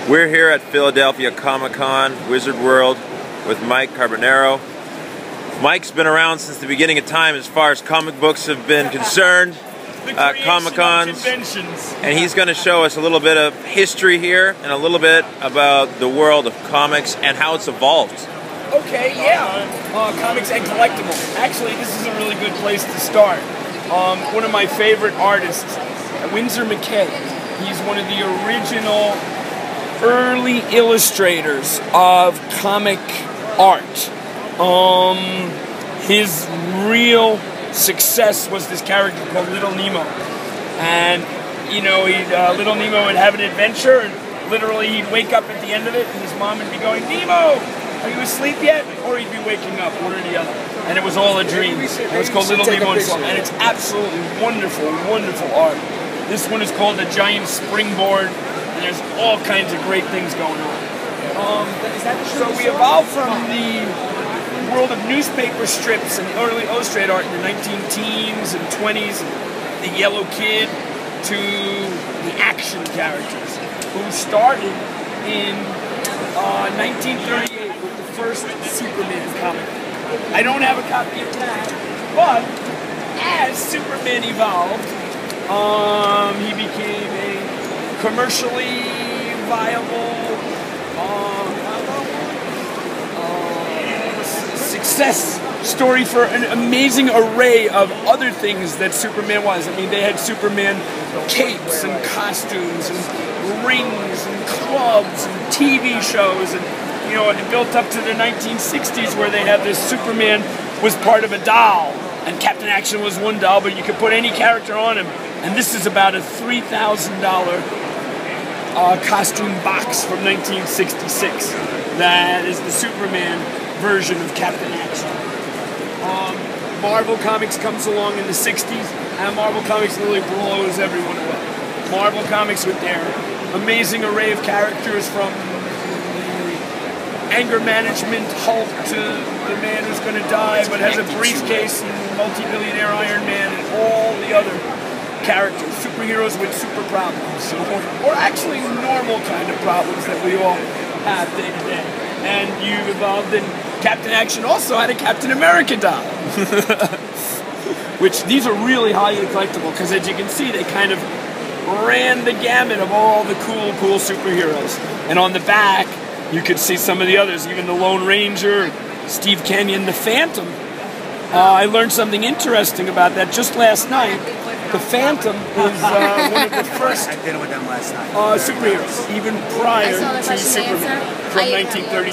We're here at Philadelphia Comic-Con, Wizard World, with Mike Carbonaro. Mike's been around since the beginning of time as far as comic books have been concerned, Comic-Cons, and he's going to show us a little bit of history here and a little bit about the world of comics and how it's evolved. Okay, yeah. Comics and collectibles. Actually, this is a really good place to start. One of my favorite artists, Winsor McCay. He's one of the original early illustrators of comic art. His real success was this character called Little Nemo. And, you know, Little Nemo would have an adventure, and literally he'd wake up at the end of it, and his mom would be going, "Nemo, are you asleep yet?" Or he'd be waking up, one or the other. And it was all a dream. It was called Little Nemo, and it's absolutely wonderful, wonderful art. This one is called The Giant Springboard, and there's all kinds of great things going on. So we evolved from the world of newspaper strips and early illustrated art in the 19-teens and 20s, the Yellow Kid, to the action characters, who started in 1938 with the first Superman comic. I don't have a copy of that, but as Superman evolved, he became a commercially viable success story for an amazing array of other things that Superman was. I mean, they had Superman capes and costumes and rings and clubs and TV shows, and you know, it built up to the 1960s where they had this Superman was part of a doll, and Captain Action was one doll, but you could put any character on him. And this is about a $3,000 costume box from 1966. That is the Superman version of Captain Action. Marvel Comics comes along in the 60s, and Marvel Comics really blows everyone away. Marvel Comics with their amazing array of characters, from anger management Hulk to the man who's going to die but has a briefcase, and multi-billionaire Iron Man, and all the other characters, superheroes with super problems, or actually normal kind of problems that we all have day to day. And you evolved, and Captain Action also had a Captain America doll. Which, these are really highly collectible, because as you can see, they kind of ran the gamut of all the cool superheroes. And on the back, you could see some of the others, even the Lone Ranger, Steve Kenyon, the Phantom. I learned something interesting about that just last night. The Phantom is one of the first superheroes, even prior to Superman, from 1933.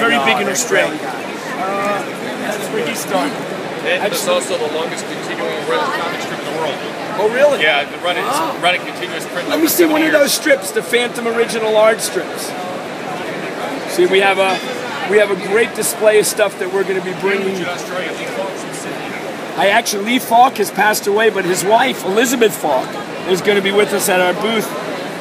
Very big in Australia. That's where he started. It's also the longest continuing run comic strip in the world. Oh, really? Yeah, running continuous print. Let me see one of those strips, the Phantom original art strips. See, we have a great display of stuff that we're going to be bringing. Lee Falk has passed away, but his wife, Elizabeth Falk, is going to be with us at our booth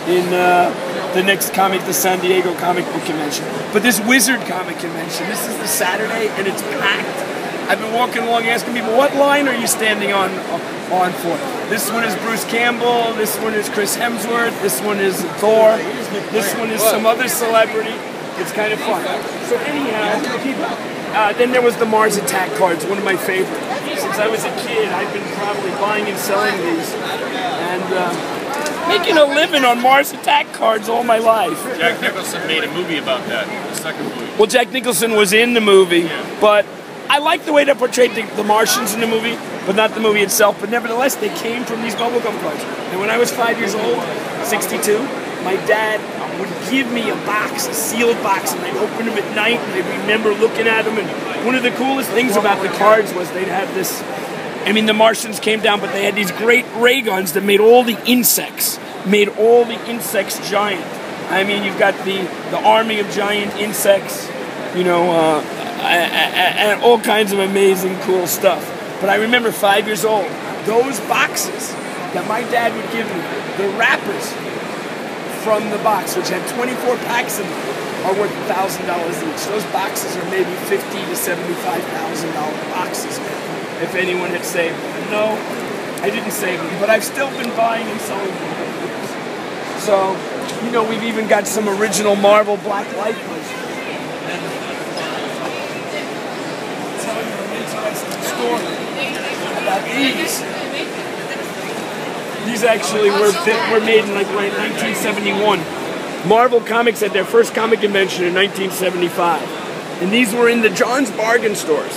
in the next the San Diego Comic Book Convention. But this Wizard Comic Convention, this is the Saturday, and it's packed. I've been walking along asking people, what line are you standing on for? This one is Bruce Campbell, this one is Chris Hemsworth, this one is Thor, this one is some other celebrity. It's kind of fun. So anyhow, then there was the Mars Attack cards, one of my favorites. Since I was a kid, I've been probably buying and selling these, and making a living on Mars Attack cards all my life. Jack Nicholson made a movie about that, the second movie. Well, Jack Nicholson was in the movie, but I like the way they portrayed the Martians in the movie, but not the movie itself. But nevertheless, they came from these bubblegum cards. And when I was 5 years old, 62, my dad would give me a box, a sealed box, and I'd open them at night, and I remember looking at them. And one of the coolest things about the cards was they'd have this, I mean, the Martians came down, but they had these great ray guns that made all the insects giant. I mean, you've got the army of giant insects, you know, and all kinds of amazing, cool stuff. But I remember 5 years old, those boxes that my dad would give me, the wrappers from the box, which had 24 packs in them, are worth $1,000 each. Those boxes are maybe $50,000 to $75,000 boxes, if anyone had saved them. No, I didn't save them, but I've still been buying and selling them. So You know, we've even got some original Marvel Black Light posters. I'll tell you an interesting story about these. These actually were made in like 1971. Marvel Comics had their first comic convention in 1975. And these were in the John's Bargain stores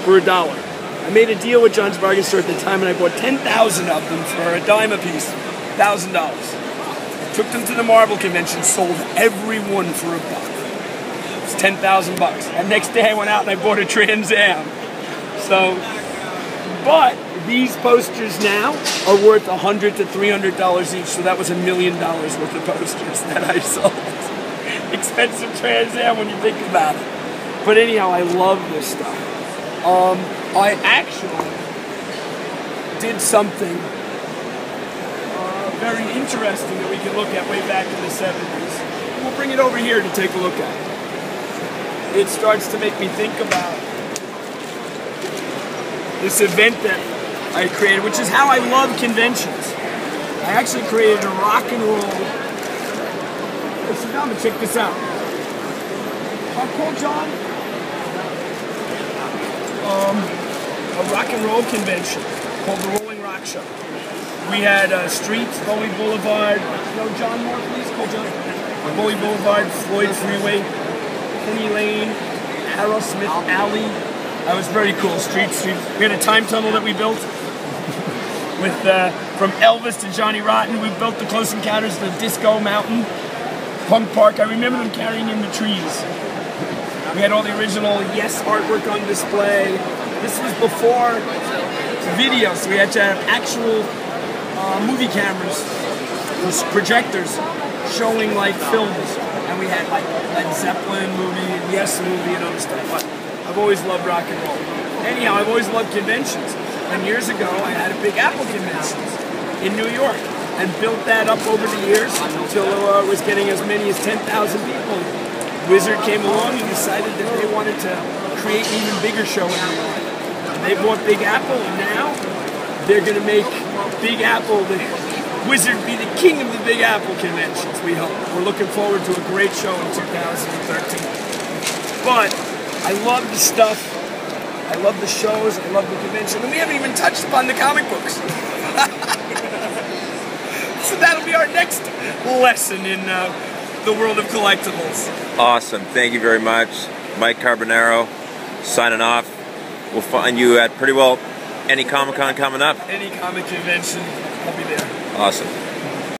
for $1. I made a deal with John's Bargain store at the time and I bought 10,000 of them for $10 a piece, $1,000. I took them to the Marvel convention, sold every one for $1. It's $10,000. And next day I went out and I bought a Trans Am. So, but these posters now are worth $100 to $300 each, so that was $1 million worth of posters that I sold. Expensive Trans Am when you think about it. But anyhow, I love this stuff. I actually did something very interesting that we can look at way back in the 70s. We'll bring it over here to take a look at. It starts to make me think about this event that I created, which is how I love conventions. I actually created a rock and roll. Listen, I'm gonna check this out. I'll call John. A rock and roll convention called the Rolling Rock Show. We had streets, Bowie Boulevard. No, John Moore, please call John. Bowie Boulevard, Floyd Freeway, Penny Lane, Harold Smith Alley. That was very cool. Streets. We had a time tunnel that we built with from Elvis to Johnny Rotten. We built the Close Encounters of Disco Mountain, Punk Park. I remember them carrying in the trees. We had all the original Yes artwork on display. This was before video, so we had to have actual movie cameras, projectors, showing like films. And we had like Led Zeppelin movie, and Yes movie, and other stuff. But I've always loved rock and roll. Anyhow, I've always loved conventions. And years ago, I had a Big Apple convention in New York, and built that up over the years until it was getting as many as 10,000 people. Wizard came along and decided that they wanted to create an even bigger show in New York. They bought Big Apple, and now they're going to make Big Apple, the Wizard, be the king of the Big Apple conventions, we hope. We're looking forward to a great show in 2013. But I love the stuff, I love the shows, I love the convention, and we haven't even touched upon the comic books. So that'll be our next lesson in the world of collectibles. Awesome. Thank you very much. Mike Carbonaro signing off. We'll find you at pretty well any Comic-Con coming up. Any comic convention, I'll be there. Awesome.